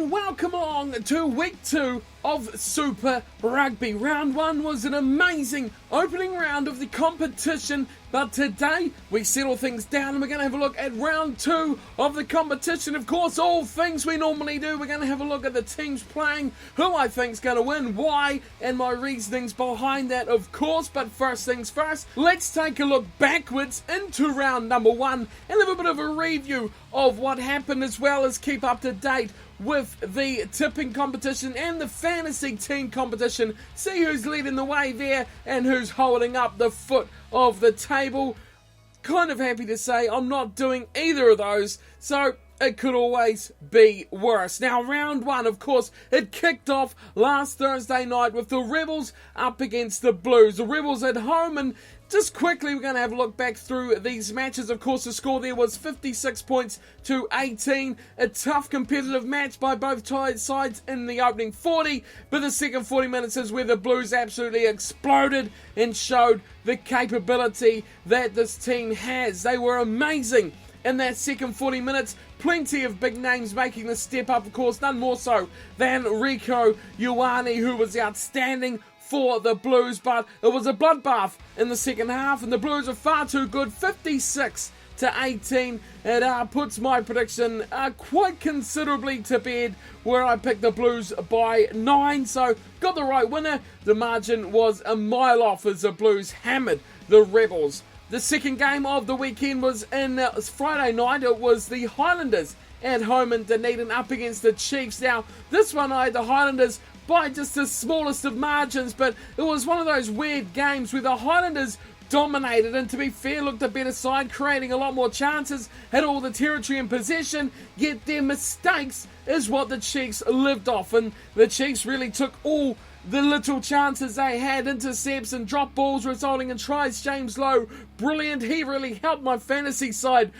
and welcome along to week 2 of Super Rugby. Round 1 was an amazing opening round of the competition, but today we settle things down and we're going to have a look at round 2 of the competition. Of course, all things we normally do. We're going to have a look at the teams playing, who I think is going to win, why, and my reasonings behind that, of course. But first things first, let's take a look backwards into round number 1 and have a bit of a review of what happened, as well as keep up to date with the tipping competition and the fantasy team competition. See who's leading the way there and who's holding up the foot of the table. Kind of happy to say I'm not doing either of those, so it could always be worse. Now, round 1, of course, it kicked off last Thursday night with the Rebels up against the Blues. The Rebels at home, and just quickly, we're going to have a look back through these matches. Of course, the score there was 56 points to 18. A tough competitive match by both sides in the opening 40. But the second 40 minutes is where the Blues absolutely exploded and showed the capability that this team has. They were amazing in that second 40 minutes. Plenty of big names making the step up, of course, none more so than Rieko Ioane, who was outstanding for the Blues, but it was a bloodbath in the second half, and the Blues are far too good. 56 to 18. It puts my prediction quite considerably to bed, where I picked the Blues by 9, so got the right winner. The margin was a mile off as the Blues hammered the Rebels. The second game of the weekend was in Friday night. It was the Highlanders at home in Dunedin up against the Chiefs. Now, this one I had the Highlanders by just the smallest of margins, but it was one of those weird games where the Highlanders dominated and, to be fair, looked a better side, creating a lot more chances, had all the territory in possession, yet their mistakes is what the Chiefs lived off, and the Chiefs really took all the little chances they had, intercepts and drop balls resulting in tries. James Lowe, brilliant. He really helped my fantasy side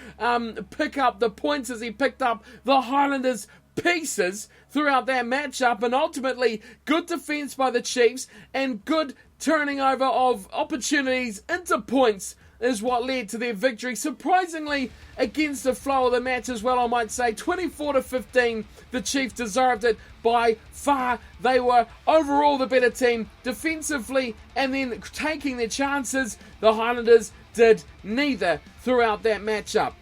pick up the points as he picked up the Highlanders pieces throughout that matchup, and ultimately good defence by the Chiefs and good turning over of opportunities into points is what led to their victory. Surprisingly, against the flow of the match as well, I might say. 24 to 15, the Chiefs deserved it by far. They were overall the better team defensively, and then taking their chances. The Highlanders did neither throughout that matchup.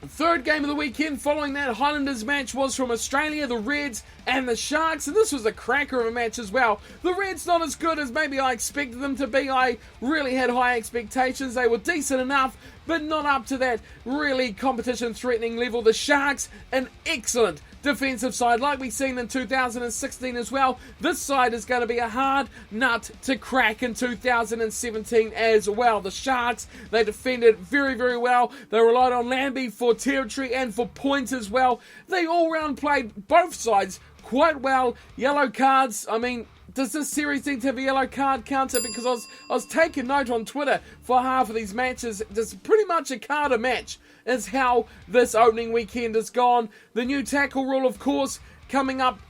Third game of the weekend following that Highlanders match was from Australia, the Reds and the Sharks, and this was a cracker of a match as well. The Reds not as good as maybe I expected them to be. I really had high expectations. They were decent enough, but not up to that really competition-threatening level. The Sharks, an excellent defensive side, like we've seen in 2016 as well. This side is going to be a hard nut to crack in 2017 as well. The Sharks, they defended very, very well. They relied on Lambie for territory and for points as well. They all-round played both sides quite well. Yellow cards, I mean, does this series need to have a yellow card counter? Because I was taking note on Twitter for half of these matches. There's pretty much a card a match is how this opening weekend has gone. The new tackle rule, of course, coming up,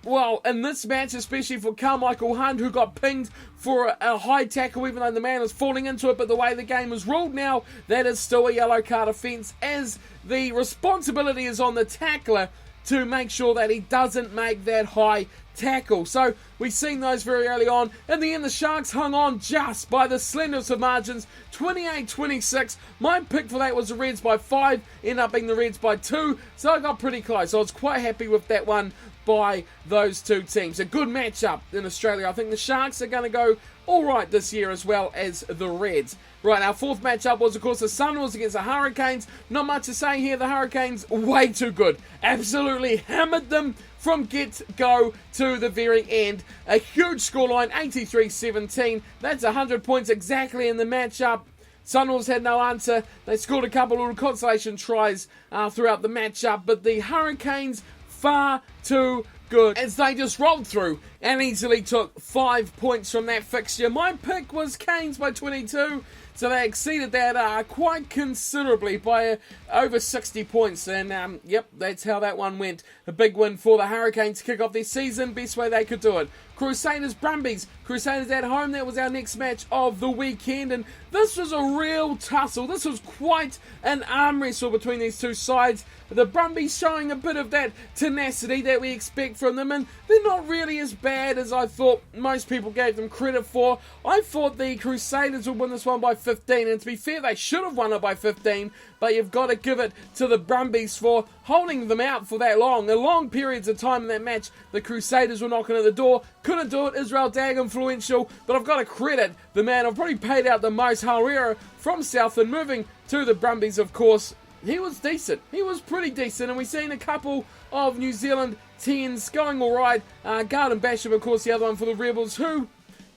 well, in this match, especially for Carmichael Hunt, who got pinged for a high tackle, even though the man was falling into it. But the way the game is ruled now, that is still a yellow card offence, as the responsibility is on the tackler to make sure that he doesn't make that high tackle. So we've seen those very early on. In the end, the Sharks hung on just by the slenderest of margins, 28-26. My pick for that was the Reds by 5, ended up being the Reds by 2, so I got pretty close. I was quite happy with that one by those two teams. A good matchup in Australia. I think the Sharks are going to go all right this year, as well as the Reds. Right, our fourth matchup was, of course, the Sunwolves against the Hurricanes. Not much to say here. The Hurricanes, way too good. Absolutely hammered them from get-go to the very end. A huge scoreline, 83-17. That's 100 points exactly in the matchup. Sunwolves had no answer. They scored a couple of little consolation tries throughout the matchup, but the Hurricanes, far too good, as they just rolled through and easily took 5 points from that fixture. My pick was Canes by 22, so they exceeded that quite considerably by over 60 points. And yep, that's how that one went. A big win for the Hurricanes to kick off their season, best way they could do it. Crusaders, Brumbies, Crusaders at home. That was our next match of the weekend, and this was a real tussle. This was quite an arm wrestle between these two sides. The Brumbies showing a bit of that tenacity that we expect from them, and they're not really as bad as I thought most people gave them credit for. I thought the Crusaders would win this one by 15, and to be fair, they should have won it by 15, but you've got to give it to the Brumbies for holding them out for that long. The long periods of time in that match, the Crusaders were knocking at the door. Couldn't do it. Israel Dag influential, but I've got to credit the man I've probably paid out the most, Herrera from Southland, moving to the Brumbies, of course. He was decent. He was pretty decent, and we've seen a couple of New Zealand 10s going alright. Garden Basham, of course, the other one for the Rebels, who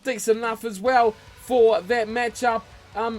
decent enough as well for that matchup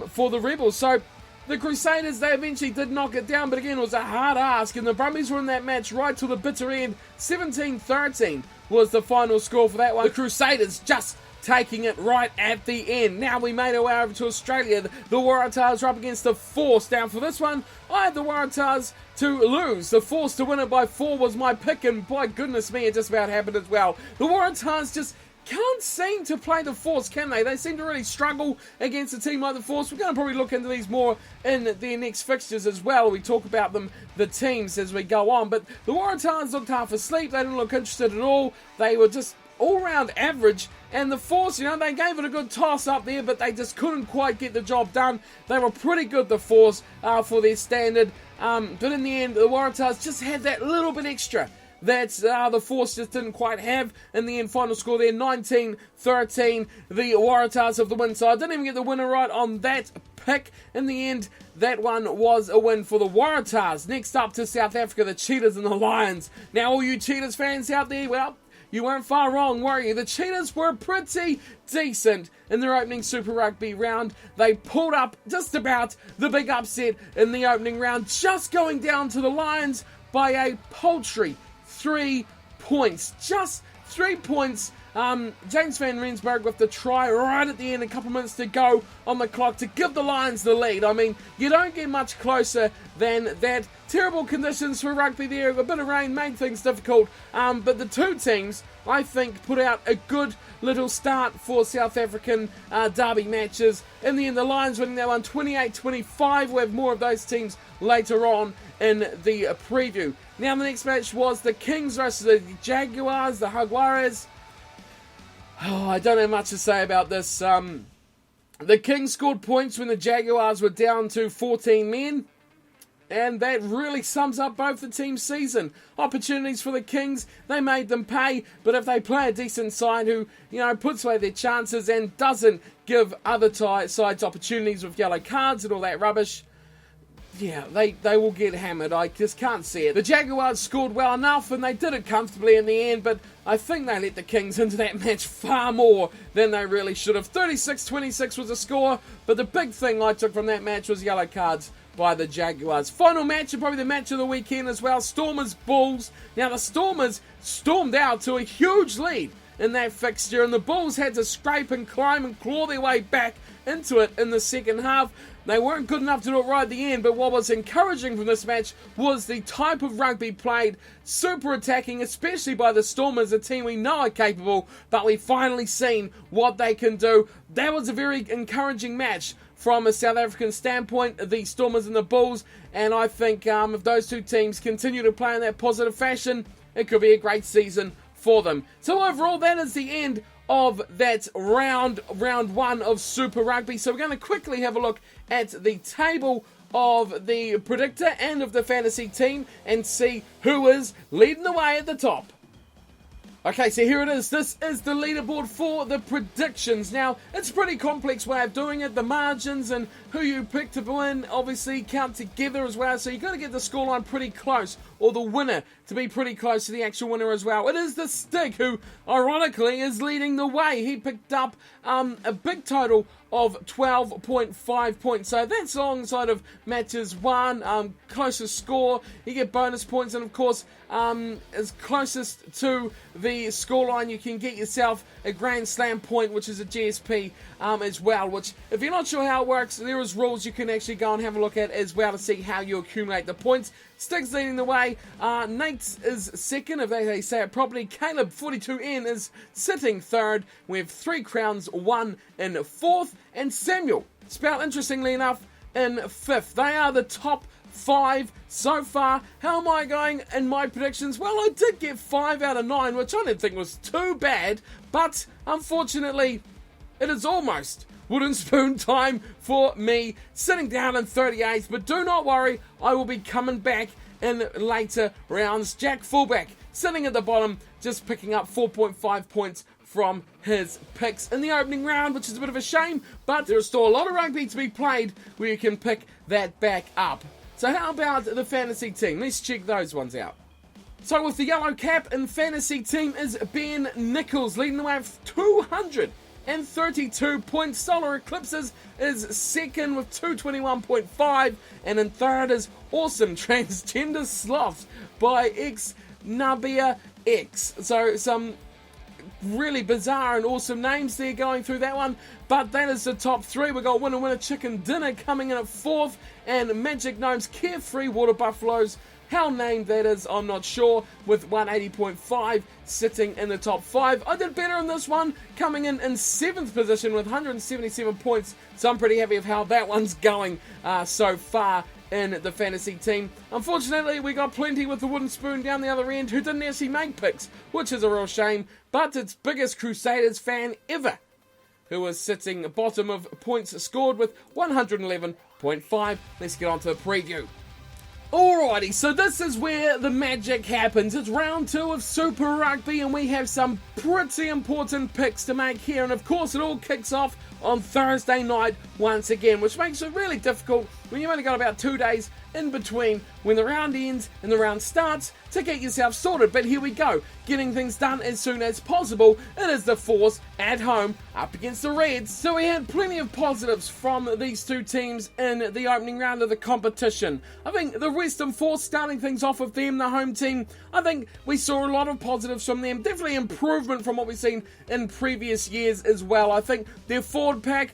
for the Rebels. So the Crusaders, they eventually did knock it down, but again, it was a hard ask, and the Brumbies were in that match right till the bitter end. 17-13 was the final score for that one. The Crusaders just taking it right at the end. Now we made our way over to Australia. The Waratahs are up against the Force. Down for this one, I had the Waratahs to lose. The Force to win it by 4 was my pick, and by goodness me, it just about happened as well. The Waratahs just can't seem to play the Force, can they? They seem to really struggle against a team like the Force. We're going to probably look into these more in their next fixtures as well. We talk about them, the teams, as we go on. But the Waratahs looked half asleep. They didn't look interested at all. They were just all-round average. And the Force, they gave it a good toss up there, but they just couldn't quite get the job done. They were pretty good, the Force, for their standard. But in the end, the Waratahs just had that little bit extra that the Force just didn't quite have. In the end, final score there, 19-13. The Waratahs of the win. So I didn't even get the winner right on that pick. In the end, that one was a win for the Waratahs. Next up to South Africa, the Cheetahs and the Lions. Now, all you Cheetahs fans out there, well, you weren't far wrong, were you? The Cheetahs were pretty decent in their opening Super Rugby round. They pulled up just about the big upset in the opening round, just going down to the Lions by a paltry 3 points. Just 3 points. James van Rensburg with the try right at the end, a couple minutes to go on the clock to give the Lions the lead. I mean, you don't get much closer than that. Terrible conditions for rugby there. A bit of rain made things difficult. But the two teams, I think, put out a good little start for South African derby matches. In the end, the Lions winning that one 28-25. We'll have more of those teams later on in the preview. Now, the next match was the Kings versus the Jaguars, the Jaguars. Oh, I don't have much to say about this. The Kings scored points when the Jaguars were down to 14 men. And that really sums up both the team's season. Opportunities for the Kings, they made them pay. But if they play a decent side who, puts away their chances and doesn't give other sides opportunities with yellow cards and all that rubbish, yeah, they will get hammered. I just can't see it. The Jaguars scored well enough, and they did it comfortably in the end, but I think they let the Kings into that match far more than they really should have. 36-26 was the score, but the big thing I took from that match was yellow cards by the Jaguars. Final match, and probably the match of the weekend as well, Stormers Bulls. Now, the Stormers stormed out to a huge lead in that fixture, and the Bulls had to scrape and climb and claw their way back into it in the second half. They weren't good enough to do it right at the end, but what was encouraging from this match was the type of rugby played, super attacking, especially by the Stormers, a team we know are capable, but we've finally seen what they can do. That was a very encouraging match from a South African standpoint, the Stormers and the Bulls, and I think if those two teams continue to play in that positive fashion, it could be a great season for them. So overall, that is the end of that round one of Super Rugby. So we're going to quickly have a look at the table of the predictor and of the fantasy team and see who is leading the way at the top. Okay, so here it is. This is the leaderboard for the predictions. Now, it's a pretty complex way of doing it. The margins and who you pick to win obviously count together as well. So you've got to get the scoreline pretty close, or the winner to be pretty close to the actual winner as well. It is the Stig who, ironically, is leading the way. He picked up a big total of 12.5 points. So that's alongside of matches won, closest score. You get bonus points, and of course, as closest to the scoreline, you can get yourself a Grand Slam point, which is a GSP as well, which, if you're not sure how it works, there is rules you can actually go and have a look at as well to see how you accumulate the points. Sticks leading the way. Nate is second, if they say it properly. Caleb, 42N, is sitting third. We have 3 crowns, 1 in fourth. And Samuel, spelled interestingly enough, in fifth. They are the top 5 so far. How am I going in my predictions? Well, I did get 5 out of 9, which I didn't think was too bad. But unfortunately, it is almost wooden spoon time for me, sitting down in 38th, but do not worry, I will be coming back in later rounds. Jack fullback, sitting at the bottom, just picking up 4.5 points from his picks in the opening round, which is a bit of a shame, but there's still a lot of rugby to be played where you can pick that back up. So how about the fantasy team? Let's check those ones out. So with the yellow cap in fantasy team is Ben Nichols, leading the way with 232 points. Solar Eclipses is second with 221.5, and in third is Awesome Transgender Sloths by X Nabia X. So some really bizarre and awesome names there going through that one, but that is the top 3. We've got Winner Chicken Dinner coming in at 4th, and Magic Gnomes Carefree Water Buffaloes, how named that is, I'm not sure, with 180.5 sitting in the top 5. I did better in this one, coming in 7th position with 177 points, so I'm pretty happy with how that one's going so far in the fantasy team. Unfortunately, we got plenty with the wooden spoon down the other end who didn't actually make picks, which is a real shame, but its biggest Crusaders fan ever, who was sitting bottom of points scored with 111.5. Let's get on to the preview. Alrighty, so this is where the magic happens. It's round 2 of Super Rugby, and we have some pretty important picks to make here. And of course, it all kicks off on Thursday night once again, which makes it really difficult when you've only got about 2 days in between when the round ends and the round starts to get yourself sorted. But here we go, getting things done as soon as possible. It is the Force at home up against the Reds. So we had plenty of positives from these two teams in the opening round of the competition. I think the Western Force, starting things off with them, the home team, I think we saw a lot of positives from them. Definitely improvement from what we've seen in previous years as well. I think their forward pack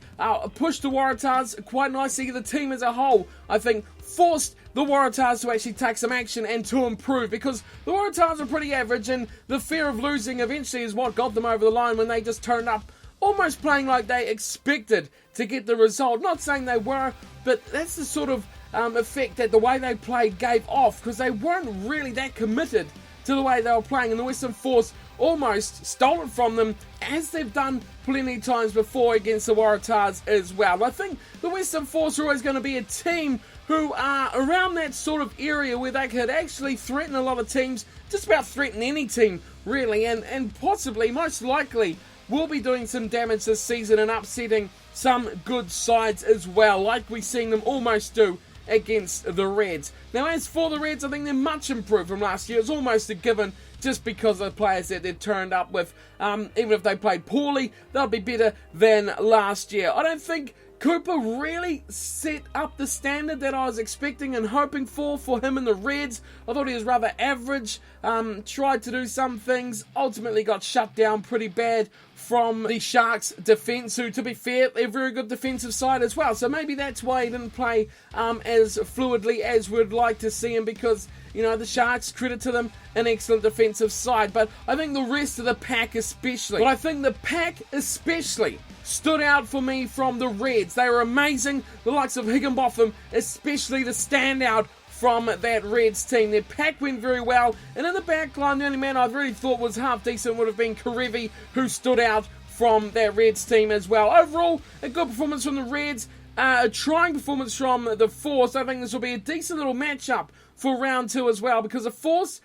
pushed the Waratahs quite nicely. The team as a whole, I think, forced the Waratahs to actually take some action and to improve, because the Waratahs are pretty average, and the fear of losing eventually is what got them over the line when they just turned up almost playing like they expected to get the result. Not saying they were, but that's the sort of effect that the way they played gave off, because they weren't really that committed to the way they were playing, and the Western Force almost stole it from them, as they've done plenty of times before against the Waratahs as well. I think the Western Force are always going to be a team who are around that sort of area where they could actually threaten a lot of teams, just about threaten any team really, and possibly, most likely, will be doing some damage this season and upsetting some good sides as well, like we've seen them almost do against the Reds. Now, as for the Reds, I think they're much improved from last year. It's almost a given, just because of the players that they've turned up with. Even if they played poorly, they'll be better than last year. I don't think Cooper really set up the standard that I was expecting and hoping for him in the Reds. I thought he was rather average, tried to do some things, ultimately got shut down pretty bad from the Sharks defence, who, to be fair, they're a very good defensive side as well. So maybe that's why he didn't play as fluidly as we'd like to see him, because, you know, the Sharks, credit to them, an excellent defensive side. But I think the rest of the pack especially, stood out for me from the Reds. They were amazing. The likes of Higginbotham, especially the standout from that Reds team. Their pack went very well, and in the back line, the only man I really thought was half decent would have been Karevi, who stood out from that Reds team as well. Overall, a good performance from the Reds, a trying performance from the Force. I think this will be a decent little matchup for round 2 as well, because the Force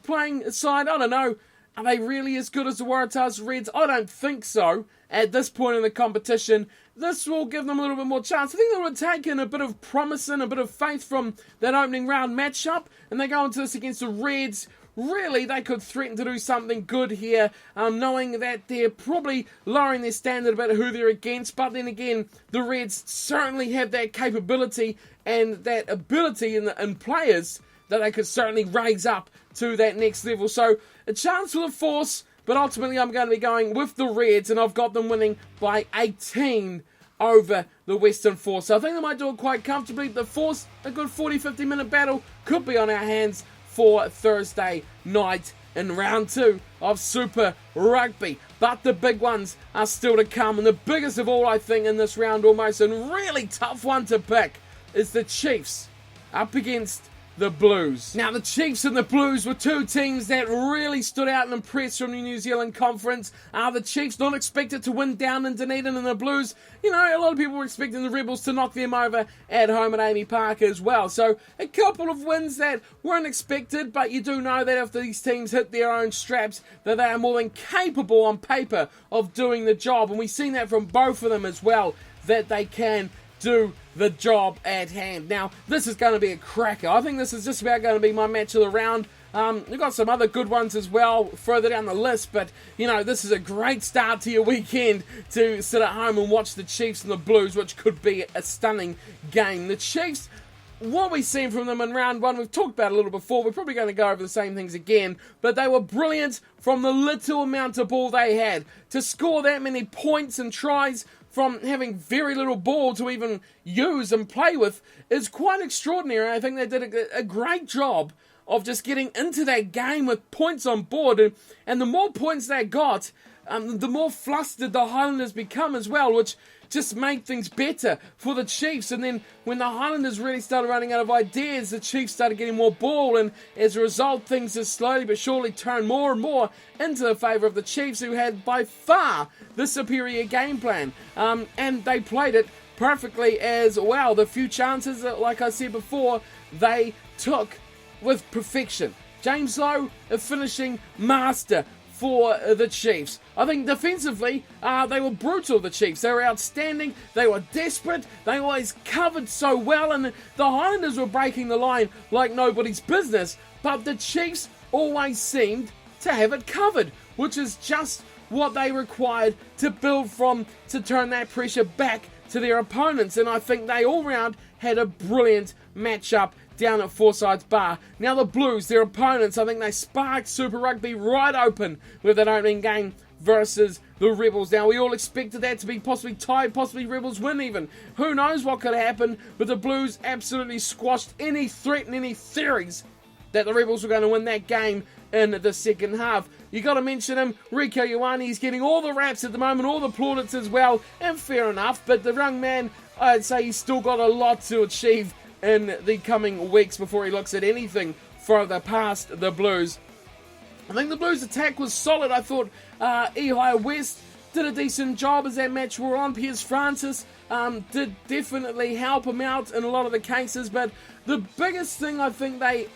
playing aside, I don't know, are they really as good as the Waratahs Reds? I don't think so at this point in the competition. This will give them a little bit more chance. I think they would have taken a bit of promise and a bit of faith from that opening round matchup, and they go into this against the Reds. Really, they could threaten to do something good here, knowing that they're probably lowering their standard a bit of who they're against. But then again, the Reds certainly have that capability and that ability in players that they could certainly raise up to that next level. So a chance for the Force, but ultimately I'm going to be going with the Reds, and I've got them winning by 18 over the Western Force. So I think they might do it quite comfortably. The Force, a good 40-50 minute battle, could be on our hands for Thursday night in round 2 of Super Rugby. But the big ones are still to come, and the biggest of all, I think, in this round almost, and really tough one to pick, is the Chiefs up against the Blues. Now, the Chiefs and the Blues were two teams that really stood out and impressed from the New Zealand Conference. The Chiefs not expected to win down in Dunedin, and the Blues, a lot of people were expecting the Rebels to knock them over at home at Amy Park as well. So, a couple of wins that weren't expected, but you do know that if these teams hit their own straps, that they are more than capable on paper of doing the job. And we've seen that from both of them as well, that they can do the job at hand. Now, this is going to be a cracker. I think this is just about going to be my match of the round. We've got some other good ones as well further down the list, but, this is a great start to your weekend to sit at home and watch the Chiefs and the Blues, which could be a stunning game. The Chiefs, what we've seen from them in round 1, we've talked about a little before. We're probably going to go over the same things again, but they were brilliant from the little amount of ball they had. To score that many points and tries from having very little ball to even use and play with is quite extraordinary. I think they did a great job of just getting into that game with points on board, and the more points they got, the more flustered the Highlanders become as well, which just made things better for the Chiefs. And then when the Highlanders really started running out of ideas, the Chiefs started getting more ball, and as a result, things just slowly but surely turned more and more into the favour of the Chiefs, who had by far the superior game plan. And they played it perfectly as well. The few chances, like I said before, they took with perfection. James Lowe, a finishing master for the Chiefs. I think defensively, they were brutal, the Chiefs. They were outstanding, they were desperate, they always covered so well, and the Highlanders were breaking the line like nobody's business, but the Chiefs always seemed to have it covered, which is just what they required to build from, to turn that pressure back to their opponents, and I think they all round had a brilliant matchup down at Forsyth's Bar. Now the Blues, their opponents, I think they sparked Super Rugby right open with that opening game versus the Rebels. Now we all expected that to be possibly tied, possibly Rebels win even. Who knows what could happen, but the Blues absolutely squashed any threat and any theories that the Rebels were going to win that game in the second half. You got to mention him, Rico Ioane. He's getting all the raps at the moment, all the plaudits as well, and fair enough, but the young man, I'd say he's still got a lot to achieve in the coming weeks before he looks at anything further past the Blues. I think the Blues attack was solid. I thought Ehai West did a decent job as that match wore on. Piers Francis did definitely help him out in a lot of the cases, but the biggest thing I think they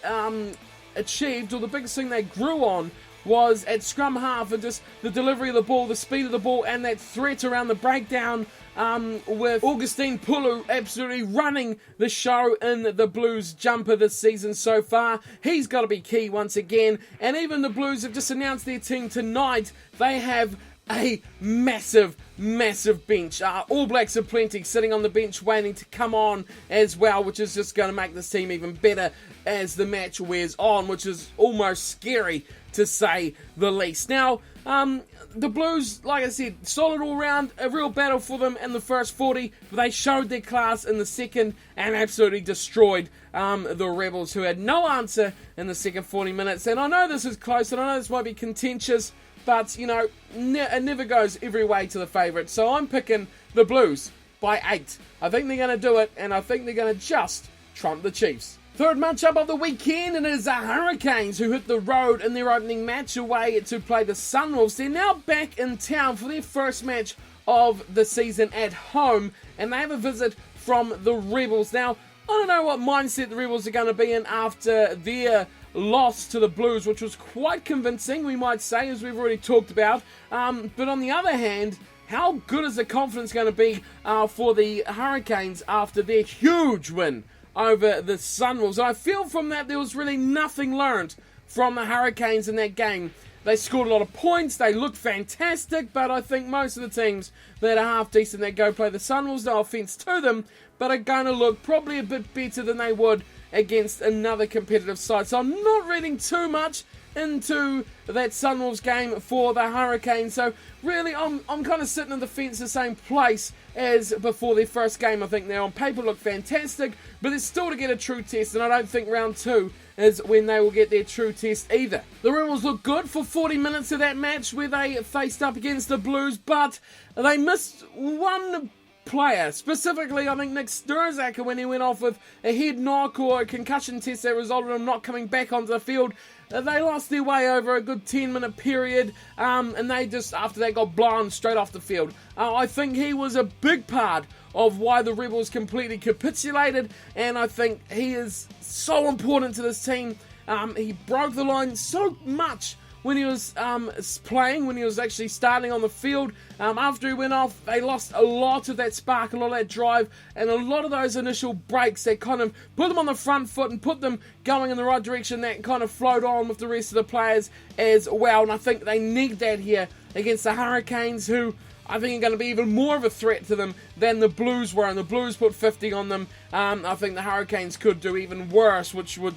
achieved, or the biggest thing they grew on, was at scrum half and just the delivery of the ball, the speed of the ball, and that threat around the breakdown with Augustine Pulu absolutely running the show in the Blues jumper this season so far. He's got to be key once again. And even the Blues have just announced their team tonight. They have a massive bench. All Blacks are plenty sitting on the bench waiting to come on as well, which is just going to make this team even better as the match wears on, which is almost scary to say the least. Now, the Blues, like I said, solid all round, a real battle for them in the first 40, but they showed their class in the second and absolutely destroyed the Rebels, who had no answer in the second 40 minutes. And I know this is close, and I know this might be contentious, but, it never goes every way to the favourite. So I'm picking the Blues by 8. I think they're going to do it, and I think they're going to just trump the Chiefs. Third matchup of the weekend, and it is the Hurricanes, who hit the road in their opening match away to play the Sunwolves. They're now back in town for their first match of the season at home, and they have a visit from the Rebels. Now, I don't know what mindset the Rebels are going to be in after their loss to the Blues, which was quite convincing, we might say, as we've already talked about. But on the other hand, how good is the confidence going to be for the Hurricanes after their huge win over the Sunwolves? I feel from that there was really nothing learned from the Hurricanes in that game. They scored a lot of points, they looked fantastic, but I think most of the teams that are half decent that go play the Sunwolves, no offence to them, but are going to look probably a bit better than they would against another competitive side. So I'm not reading too much into that Sunwolves game for the Hurricanes. So really, I'm kind of sitting in the fence the same place as before their first game. I think they on paper look fantastic, but it's still to get a true test, and I don't think round 2 is when they will get their true test either. The Rebels look good for 40 minutes of that match where they faced up against the Blues, but they missed one player, specifically I think Nick Sturzak, when he went off with a head knock or a concussion test that resulted in him not coming back onto the field. They lost their way over a good 10-minute period, and they just, after that, got blown straight off the field. I think he was a big part of why the Rebels completely capitulated, and I think he is so important to this team. He broke the line so much when he was playing, when he was actually starting on the field. After he went off, they lost a lot of that spark, a lot of that drive, and a lot of those initial breaks that kind of put them on the front foot and put them going in the right direction, that kind of flowed on with the rest of the players as well. And I think they need that here against the Hurricanes, who I think are going to be even more of a threat to them than the Blues were, and the Blues put 50 on them. I think the Hurricanes could do even worse, which would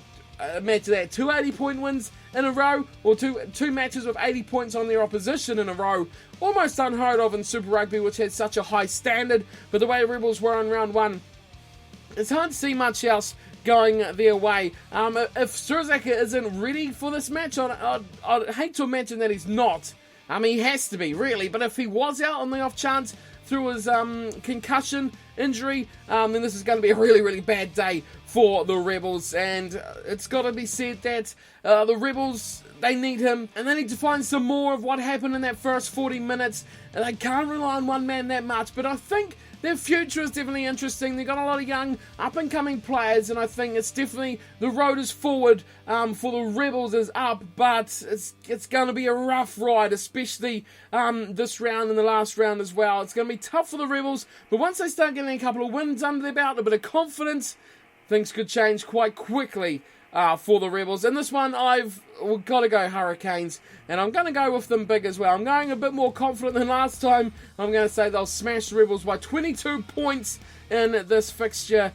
imagine that 2 80-point wins in a row, or two matches with 80 points on their opposition in a row. Almost unheard of in Super Rugby, which has such a high standard, but the way the Rebels were in round 1, it's hard to see much else going their way. If Sturzak isn't ready for this match, I'd hate to imagine that he's not. I mean, he has to be, really, but if he was out on the off chance through his concussion injury, then this is going to be a really, really bad day for the Rebels. And it's got to be said that the Rebels, they need him, and they need to find some more of what happened in that first 40 minutes. And they can't rely on one man that much, but I think their future is definitely interesting. They've got a lot of young, up-and-coming players, and I think it's definitely, the road is forward for the Rebels is up, but it's going to be a rough ride, especially this round and the last round as well. It's going to be tough for the Rebels, but once they start getting a couple of wins under their belt, a bit of confidence, things could change quite quickly for the Rebels. In this one, I've got to go Hurricanes, and I'm going to go with them big as well. I'm going a bit more confident than last time. I'm going to say they'll smash the Rebels by 22 points in this fixture.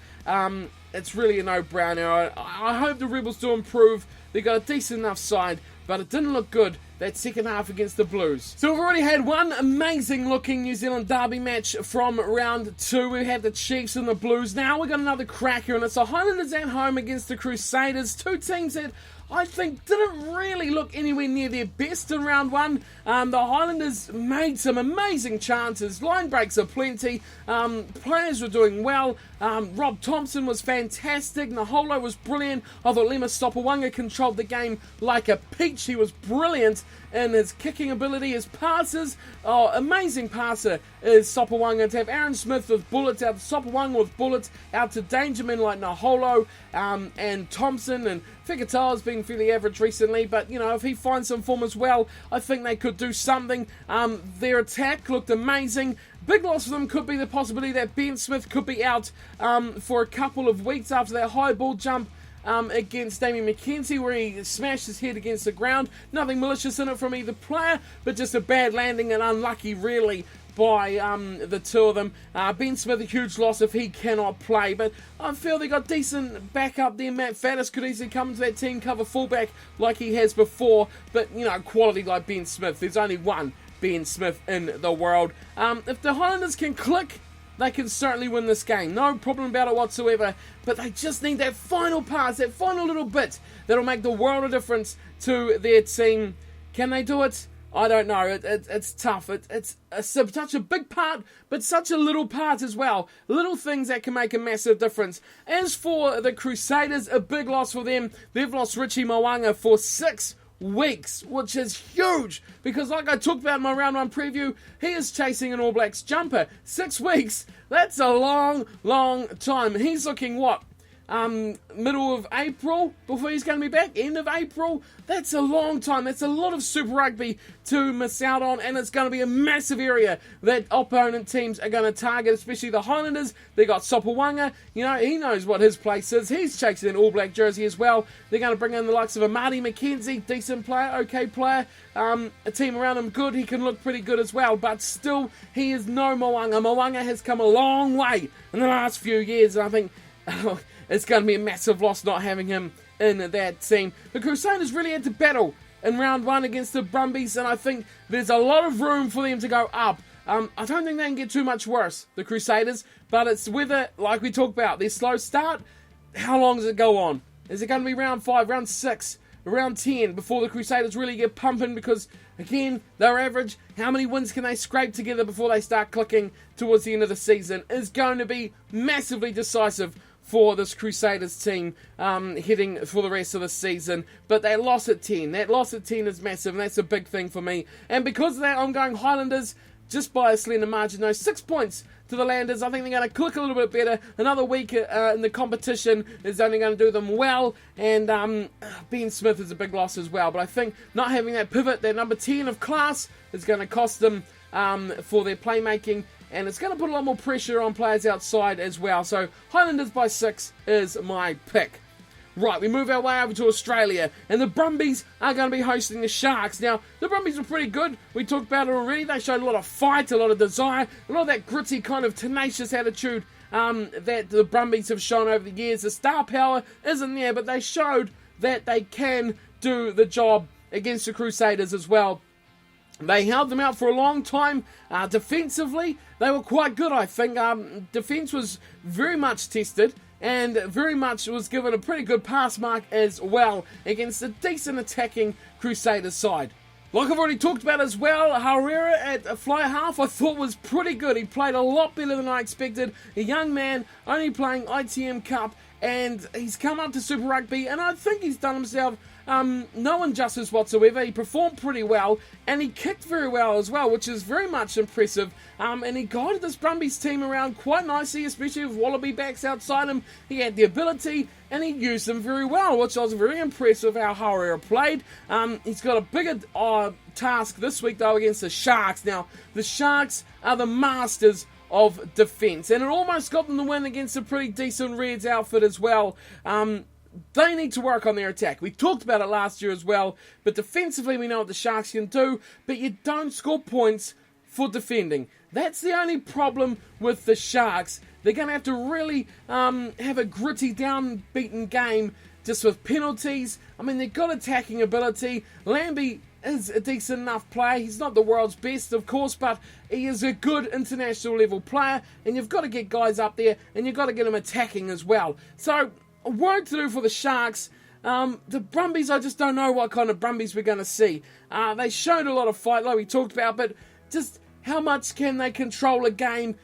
It's really a no-brainer. I hope the Rebels do improve. They've got a decent enough side, but it didn't look good that second half against the Blues. So we've already had one amazing looking New Zealand derby match from round 2. We had the Chiefs and the Blues. Now we've got another cracker, and it's the Highlanders at home against the Crusaders. Two teams that I think didn't really look anywhere near their best in round 1. The Highlanders made some amazing chances. Line breaks aplenty. Players were doing well. Rob Thompson was fantastic. Naholo was brilliant. I thought Lema Sopawanga controlled the game like a peach. He was brilliant in his kicking ability, his passes. Oh, amazing passer is Sopawanga. To have Aaron Smith with bullets out to Sopawanga with bullets out to danger men like Naholo and Thompson, and Fekitoa's been fairly average recently, but you know, if he finds some form as well, I think they could do something. Their attack looked amazing. Big loss for them could be the possibility that Ben Smith could be out for a couple of weeks after that high ball jump against Damien McKenzie, where he smashed his head against the ground. Nothing malicious in it from either player, but just a bad landing and unlucky, really, by the two of them. Ben Smith, a huge loss if he cannot play, but I feel they got decent backup there. Matt Faddis could easily come to that team, cover fullback like he has before, but you know, quality like Ben Smith, there's only one Ben Smith in the world. If the Highlanders can click, they can certainly win this game. No problem about it whatsoever. But they just need that final pass, that final little bit that'll make the world of difference to their team. Can they do it? I don't know. It's tough. It's such a big part, but such a little part as well. Little things that can make a massive difference. As for the Crusaders, a big loss for them. They've lost Richie Mo'unga for 6 weeks, which is huge, because like I talked about in my round 1 preview, he is chasing an All Blacks jumper. 6 weeks, that's a long time. He's looking what? Middle of April before he's going to be back, end of April. That's a long time. That's a lot of Super Rugby to miss out on, and it's going to be a massive area that opponent teams are going to target, especially the Highlanders. They got Sopawanga. You know, he knows what his place is. He's chasing an All Black jersey as well. They're going to bring in the likes of a Marty McKenzie, decent player, okay player. A team around him good. He can look pretty good as well, but still, he is no Mo'unga. Mo'unga has come a long way in the last few years, and I think it's going to be a massive loss not having him in that team. The Crusaders really had to battle in round 1 against the Brumbies, and I think there's a lot of room for them to go up. I don't think they can get too much worse, the Crusaders, but it's whether, like we talked about, their slow start, how long does it go on? Is it going to be round 5, round 6, round 10 before the Crusaders really get pumping? Because, again, they're average. How many wins can they scrape together before they start clicking towards the end of the season is going to be massively decisive for this Crusaders team heading for the rest of the season. But they lost at 10. That loss at 10 is massive, and that's a big thing for me. And because of that, I'm going Highlanders just by a slender margin. No, 6 points to the Landers. I think they're going to click a little bit better. Another week in the competition is only going to do them well. And Ben Smith is a big loss as well. But I think not having that pivot, that number 10 of class, is going to cost them for their playmaking. And it's going to put a lot more pressure on players outside as well. So Highlanders by 6 is my pick. Right, we move our way over to Australia, and the Brumbies are going to be hosting the Sharks. Now, the Brumbies were pretty good. We talked about it already. They showed a lot of fight, a lot of desire, a lot of that gritty kind of tenacious attitude that the Brumbies have shown over the years. The star power isn't there, but they showed that they can do the job against the Crusaders as well. They held them out for a long time. Defensively, they were quite good, I think. Defence was very much tested, and very much was given a pretty good pass mark as well against a decent attacking Crusaders side. Like I've already talked about as well, Herrera at fly half I thought was pretty good. He played a lot better than I expected. A young man, only playing ITM Cup, and he's come up to Super Rugby, and I think he's done himself no injustice whatsoever. He performed pretty well, and he kicked very well as well, which is very much impressive. And he guided this Brumbies team around quite nicely, especially with Wallaby backs outside him. He had the ability, and he used them very well, which I was very impressed with how Herrera played. He's got a bigger task this week, though, against the Sharks. Now, the Sharks are the masters of defence, and it almost got them the win against a pretty decent Reds outfit as well. They need to work on their attack. We talked about it last year as well, but defensively we know what the Sharks can do, but you don't score points for defending. That's the only problem with the Sharks. They're going to have to really have a gritty, downbeaten game just with penalties. I mean, they've got attacking ability. Lambie is a decent enough player. He's not the world's best, of course, but he is a good international level player, and you've got to get guys up there, and you've got to get them attacking as well. So, work to do for the Sharks. The Brumbies, I just don't know what kind of Brumbies we're going to see. They showed a lot of fight, like we talked about, but just how much can they control a game?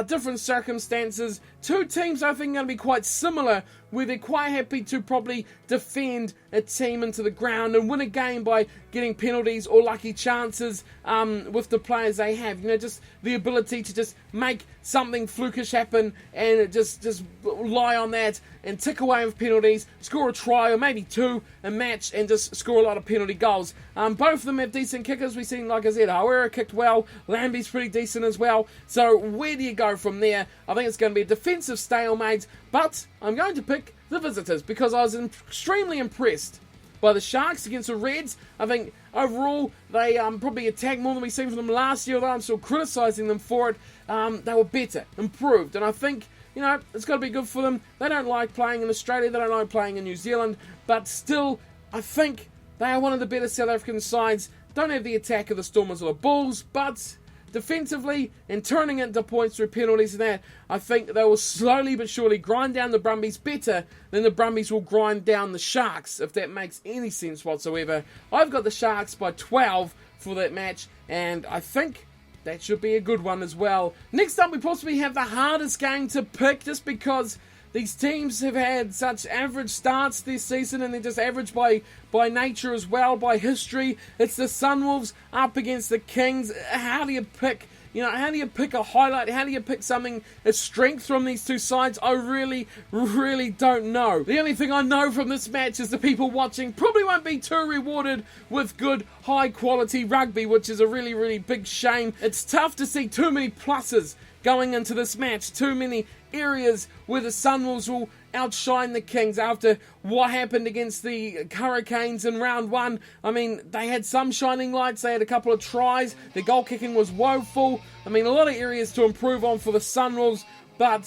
Different circumstances. Two teams, I think, are going to be quite similar, where they're quite happy to probably defend a team into the ground and win a game by getting penalties or lucky chances with the players they have. You know, just the ability to just make something flukish happen and just lie on that and tick away with penalties, score a try or maybe two a match and just score a lot of penalty goals. Both of them have decent kickers. We've seen, like I said, Herrera kicked well, Lambie's pretty decent as well. So where do you go from there? I think it's going to be a defensive stalemate, but I'm going to pick the visitors because I was extremely impressed by the Sharks against the Reds. I think overall they probably attacked more than we've seen from them last year, although I'm still criticising them for it. They were better, improved, and I think, you know, it's got to be good for them. They don't like playing in Australia, they don't like playing in New Zealand, but still, I think they are one of the better South African sides. Don't have the attack of the Stormers or the Bulls, but defensively and turning it into points through penalties and that, I think they will slowly but surely grind down the Brumbies better than the Brumbies will grind down the Sharks, if that makes any sense whatsoever. I've got the Sharks by 12 for that match, and I think that should be a good one as well. Next up, we possibly have the hardest game to pick, just because these teams have had such average starts this season, and they're just average by nature as well, by history. It's the Sunwolves up against the Kings. How do you pick? You know, how do you pick a highlight? How do you pick something, a strength from these two sides? I really, really don't know. The only thing I know from this match is the people watching probably won't be too rewarded with good, high-quality rugby, which is a really, really big shame. It's tough to see too many pluses going into this match. Too many areas where the Sunwolves will outshine the Kings after what happened against the Hurricanes in round one. I mean, they had some shining lights, they had a couple of tries, their goal kicking was woeful. I mean, a lot of areas to improve on for the Sunwolves, but,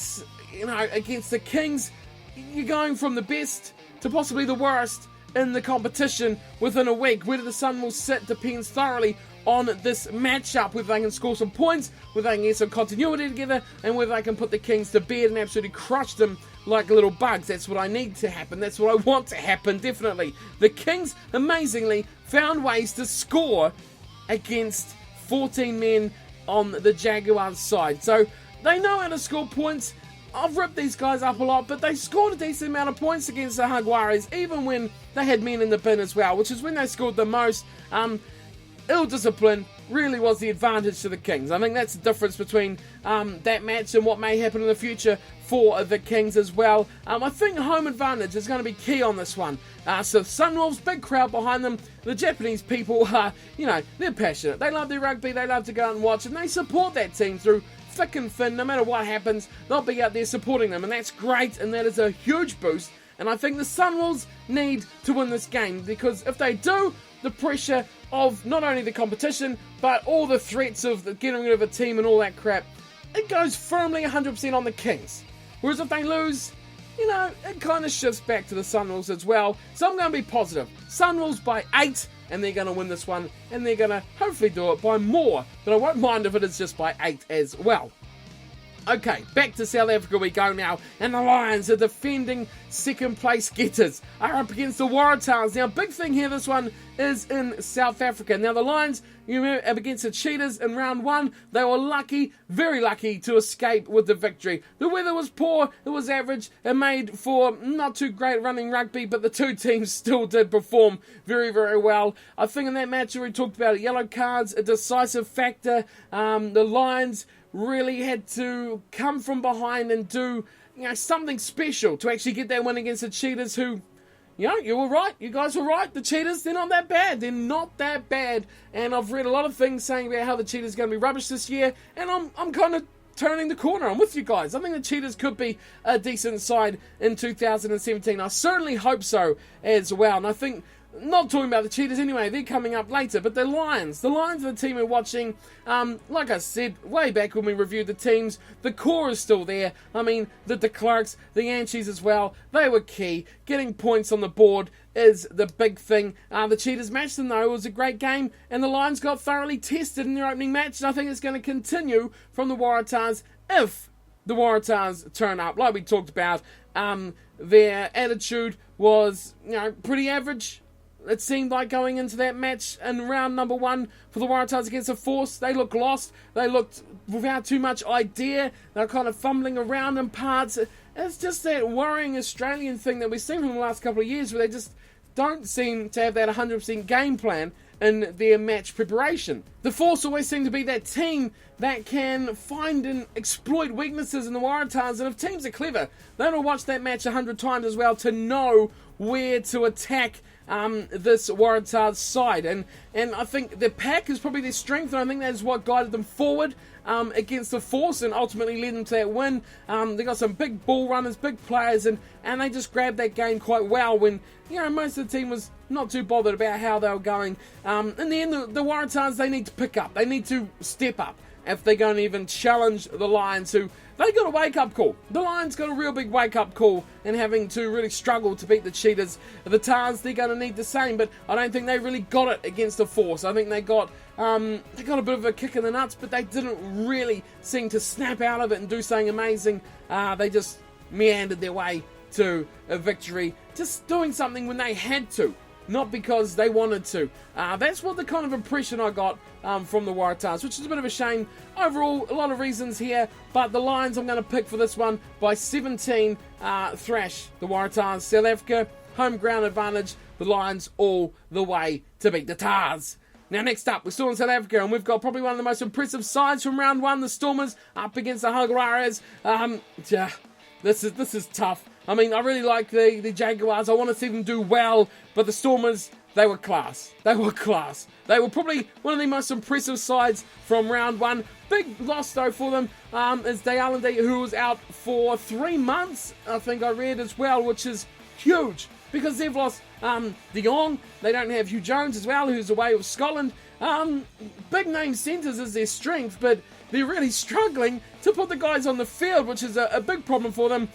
you know, against the Kings, you're going from the best to possibly the worst, in the competition within a week. Where do the Sunwolves sit depends thoroughly on this matchup, whether they can score some points, whether they can get some continuity together, and whether they can put the Kings to bed and absolutely crush them like little bugs. That's what I need to happen. That's what I want to happen, definitely. The Kings, amazingly, found ways to score against 14 men on the Jaguars side. So they know how to score points. I've ripped these guys up a lot, but they scored a decent amount of points against the Jaguars, even when they had men in the bin as well, which is when they scored the most. Ill discipline really was the advantage to the Kings. I think that's the difference between that match and what may happen in the future for the Kings as well. I think home advantage is going to be key on this one. So Sunwolves, big crowd behind them. The Japanese people, they're passionate. They love their rugby. They love to go out and watch, and they support that team through thick and thin. No matter what happens, they'll be out there supporting them, and that's great, and that is a huge boost. And I think the Sunwolves need to win this game, because if they do, the pressure of not only the competition, but all the threats of getting rid of a team and all that crap, it goes firmly 100% on the Kings. Whereas if they lose, it kind of shifts back to the Sunwolves as well. So I'm going to be positive. Sunwolves by 8, and they're going to win this one, and they're going to hopefully do it by more, but I won't mind if it is just by 8 as well. Okay, back to South Africa we go now, and the Lions, the defending second place getters, are up against the Waratahs. Now, big thing here, this one is in South Africa. Now, the Lions, you remember, up against the Cheetahs in round 1, they were lucky, very lucky, to escape with the victory. The weather was poor, it was average, it made for not too great running rugby, but the two teams still did perform very, very well. I think in that match we talked about it, yellow cards, a decisive factor. The Lions really had to come from behind and do something special to actually get that win against the Cheetahs, who, you were right. You guys were right. The Cheetahs, they're not that bad. They're not that bad. And I've read a lot of things saying about how the Cheetahs are going to be rubbish this year, and I'm kind of turning the corner. I'm with you guys. I think the Cheetahs could be a decent side in 2017. I certainly hope so as well. And I think, not talking about the Cheetahs anyway, they're coming up later, but the Lions are the team we're watching. Like I said, way back when we reviewed the teams, the core is still there. I mean, the De Klerks, the Yanchees as well, they were key. Getting points on the board is the big thing. The Cheetahs matched them though, it was a great game, and the Lions got thoroughly tested in their opening match, and I think it's going to continue from the Waratahs if the Waratahs turn up. Like we talked about, their attitude was, pretty average. It seemed like going into that match in round number 1 for the Waratahs against the Force. They looked lost. They looked without too much idea. They were kind of fumbling around in parts. It's just that worrying Australian thing that we've seen from the last couple of years, where they just don't seem to have that 100% game plan in their match preparation. The Force always seem to be that team that can find and exploit weaknesses in the Waratahs, and if teams are clever, they'll watch that match 100 times as well to know where to attack this Waratahs side, and I think the pack is probably their strength, and I think that is what guided them forward against the Force and ultimately led them to that win. They got some big ball runners, big players, and they just grabbed that game quite well when most of the team was not too bothered about how they were going. In the end, the Waratahs, they need to pick up, they need to step up if they're going to even challenge the Lions, who they got a wake-up call. The Lions got a real big wake-up call and having to really struggle to beat the Cheetahs. The Tars, they're going to need the same, but I don't think they really got it against the Force. I think they got a bit of a kick in the nuts, but they didn't really seem to snap out of it and do something amazing. They just meandered their way to a victory, just doing something when they had to, not because they wanted to. That's what the kind of impression I got from the Waratahs, which is a bit of a shame. Overall, a lot of reasons here, but the Lions I'm going to pick for this one by 17, thrash the Waratahs. South Africa, home ground advantage, the Lions all the way to beat the Tars. Now next up, we're still in South Africa, and we've got probably one of the most impressive sides from round 1, the Stormers, up against the Jaguars. This is tough. I mean, I really like the Jaguars. I want to see them do well, but the Stormers, they were class. They were class. They were probably one of the most impressive sides from round 1. Big loss, though, for them is Highlanders, who was out for 3 months, I think I read as well, which is huge, because they've lost De Jong. They don't have Hugh Jones as well, who's away with Scotland. Big name centres is their strength, but they're really struggling to put the guys on the field, which is a big problem for them.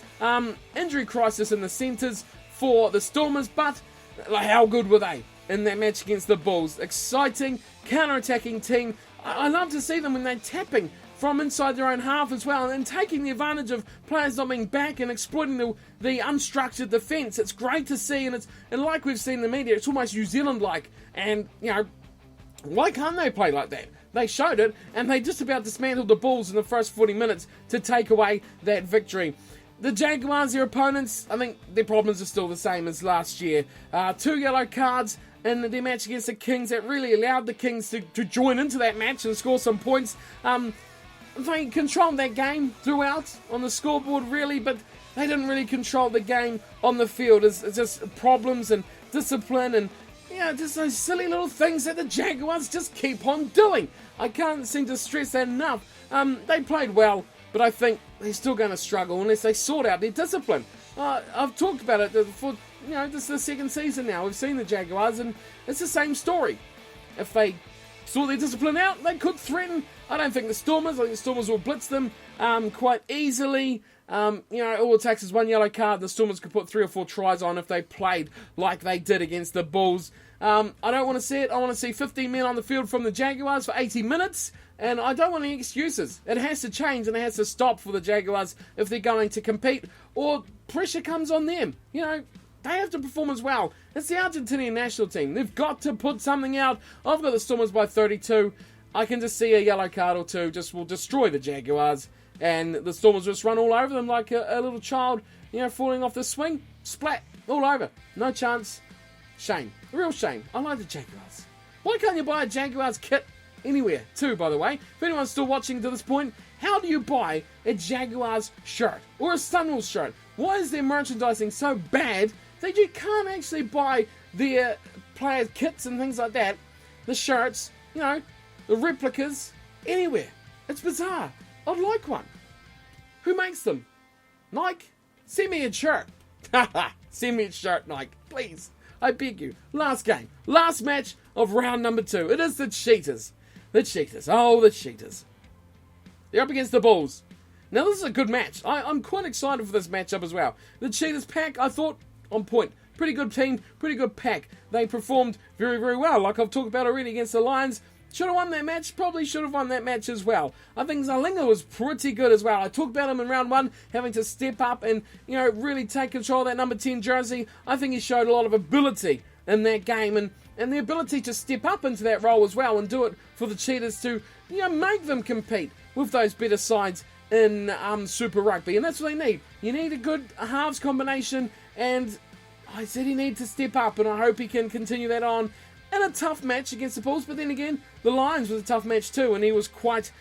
Injury crisis in the centres for the Stormers, but Like, how good were they in that match against the Bulls? Exciting, counter-attacking team. I love to see them when they're tapping from inside their own half as well, and taking the advantage of players not being back and exploiting the unstructured defence. It's great to see, and like we've seen in the media, it's almost New Zealand-like. And, you know, why can't they play like that? They showed it, and they just about dismantled the Bulls in the first 40 minutes to take away that victory. The Jaguars, their opponents, I think their problems are still the same as last year. 2 yellow cards in their match against the Kings that really allowed the Kings to join into that match and score some points. They controlled that game throughout on the scoreboard, really, but they didn't really control the game on the field. It's just problems and discipline and, you know, just those silly little things that the Jaguars just keep on doing. I can't seem to stress that enough. They played well, but I think they're still going to struggle unless they sort out their discipline. I've talked about it for, you know, this is the second season now. We've seen the Jaguars, and it's the same story. If they sort their discipline out, they could threaten. I don't think the Stormers. I think the Stormers will blitz them quite easily. You know, all it takes is 1 yellow card. The Stormers could put 3 or 4 tries on if they played like they did against the Bulls. I don't want to see it. I want to see 15 men on the field from the Jaguars for 80 minutes. And I don't want any excuses. It has to change and it has to stop for the Jaguars if they're going to compete. Or pressure comes on them. You know, they have to perform as well. It's the Argentinian national team. They've got to put something out. I've got the Stormers by 32. I can just see a yellow card or two just will destroy the Jaguars. And the Stormers just run all over them like a little child, you know, falling off the swing. Splat. All over. No chance. Shame. A real shame. I like the Jaguars. Why can't you buy a Jaguars kit anywhere, too, by the way? If anyone's still watching to this point, how do you buy a Jaguars shirt or a Sunwolves shirt? Why is their merchandising so bad that you can't actually buy their player kits and things like that, the shirts, you know, the replicas, anywhere? It's bizarre. I'd like one. Who makes them? Nike? Send me a shirt. Send me a shirt, Nike, please. I beg you. Last game. Last match of round number 2. It is the Cheetahs. The Cheetahs. Oh, the Cheetahs. They're up against the Bulls. Now, this is a good match. I'm quite excited for this matchup as well. The Cheetahs pack, I thought, on point. Pretty good team, pretty good pack. They performed very, very well, like I've talked about already against the Lions. Should have won that match, probably should have won that match as well. I think Zalinga was pretty good as well. I talked about him in round 1, having to step up and, you know, really take control of that number 10 jersey. I think he showed a lot of ability in that game and the ability to step up into that role as well and do it for the Cheetahs to, you know, make them compete with those better sides in Super Rugby. And that's what they need. You need a good halves combination, and I said he needs to step up, and I hope he can continue that on in a tough match against the Bulls. But then again, the Lions was a tough match too, and he was quite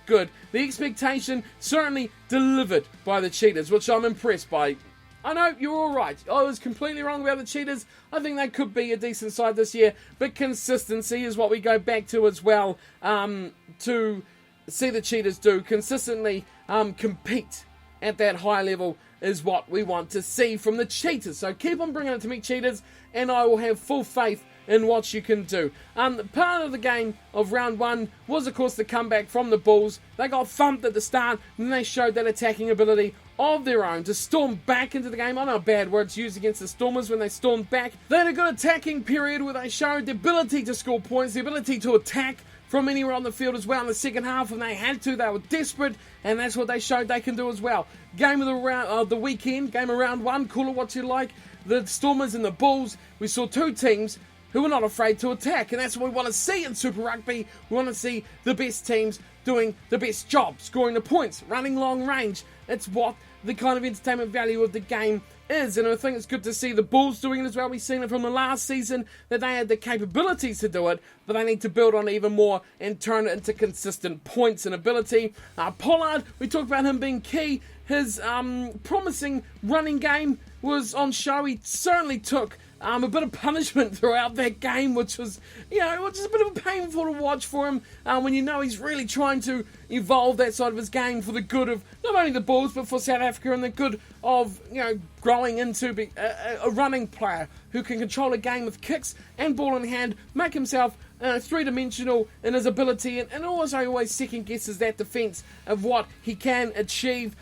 good. The expectation certainly delivered by the Cheetahs, which I'm impressed by. I know, you're all right. I was completely wrong about the Cheetahs. I think they could be a decent side this year, but consistency is what we go back to as well, to see the Cheetahs do. Consistently compete at that high level is what we want to see from the Cheetahs. So keep on bringing it to me, Cheetahs, and I will have full faith in what you can do. Part of the game of round 1 was, of course, the comeback from the Bulls. They got thumped at the start, and they showed that attacking ability of their own to storm back into the game. I know bad words used against the Stormers when they stormed back. They had a good attacking period where they showed the ability to score points, the ability to attack from anywhere on the field as well in the second half, and they had to. They were desperate, and that's what they showed they can do as well. Game of the weekend, game of round 1, call it what you like. The Stormers and the Bulls, we saw 2 teams who are not afraid to attack, and that's what we want to see in Super Rugby. We want to see the best teams doing the best job, scoring the points, running long range. It's what the kind of entertainment value of the game is, and I think it's good to see the Bulls doing it as well. We've seen it from the last season that they had the capabilities to do it, but they need to build on it even more and turn it into consistent points and ability. Pollard, we talked about him being key. His promising running game was on show. He certainly took a bit of punishment throughout that game, which was, you know, just a bit of a painful to watch for him when you know he's really trying to evolve that side of his game for the good of not only the Bulls but for South Africa and the good of, you know, growing into a running player who can control a game with kicks and ball in hand, make himself three-dimensional in his ability, and also always second guesses that defence of what he can achieve.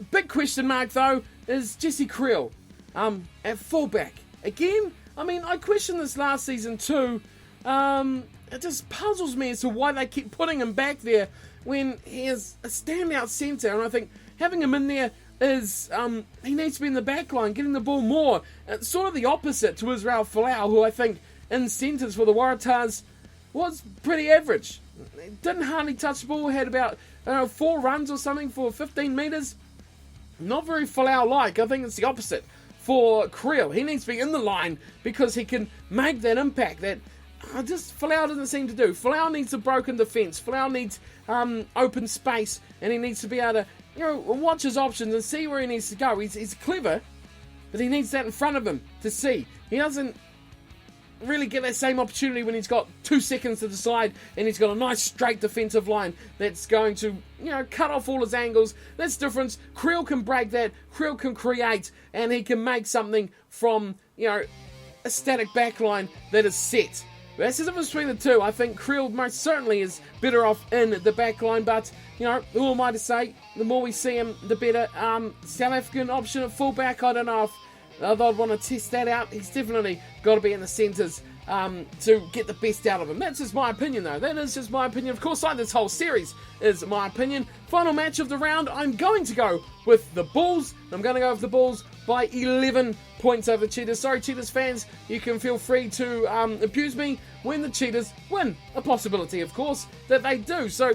Big question mark though is Jesse Creel at fullback. Again, I mean, I questioned this last season too. It just puzzles me as to why they keep putting him back there when he is a standout centre. And I think having him in there is, he needs to be in the back line, getting the ball more. It's sort of the opposite to Israel Folau, who I think in centres for the Waratahs was pretty average. Didn't hardly touch the ball, had about 4 runs or something for 15 metres. Not very Folau-like. I think it's the opposite for Creel. He needs to be in the line because he can make that impact that Folau doesn't seem to do. Folau needs a broken defence. Folau needs open space, and he needs to be able to watch his options and see where he needs to go. He's clever, but he needs that in front of him to see. He doesn't really get that same opportunity when he's got 2 seconds to decide and he's got a nice straight defensive line that's going to cut off all his angles. That's the difference. Creel can break that. Creel can create, and he can make something from a static back line that is set. That's the difference between the two. I think Creel most certainly is better off in the back line, but who am I to say? The more we see him, the better. South African option at fullback, I don't know if I'd want to test that out. He's definitely got to be in the centres to get the best out of him. That's just my opinion, though. That is just my opinion. Of course, like this whole series is my opinion. Final match of the round, I'm going to go with the Bulls. I'm going to go with the Bulls by 11 points over the Cheetahs. Sorry, Cheetahs fans, you can feel free to abuse me when the Cheetahs win. A possibility, of course, that they do. So,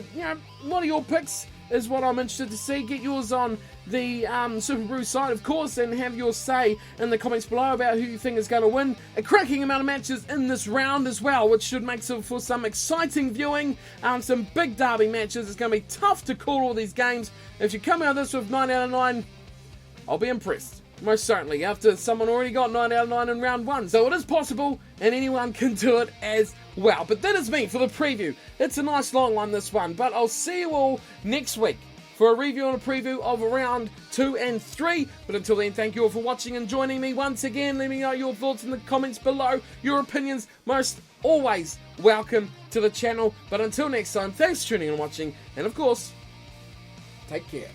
what are your picks is what I'm interested to see. Get yours on the SuperBru side, of course, and have your say in the comments below about who you think is going to win. A cracking amount of matches in this round as well, which should make for some exciting viewing. Some big derby matches. It's going to be tough to call all these games. If you come out of this with 9 out of 9, I'll be impressed. Most certainly, after someone already got 9 out of 9 in round 1. So it is possible, and anyone can do it as well. But that is me for the preview. It's a nice long one, this one. But I'll see you all next week for a review and a preview of round 2 and 3. But until then, thank you all for watching and joining me once again. Let me know your thoughts in the comments below. Your opinions, most always welcome to the channel. But until next time, thanks for tuning in and watching. And of course, take care.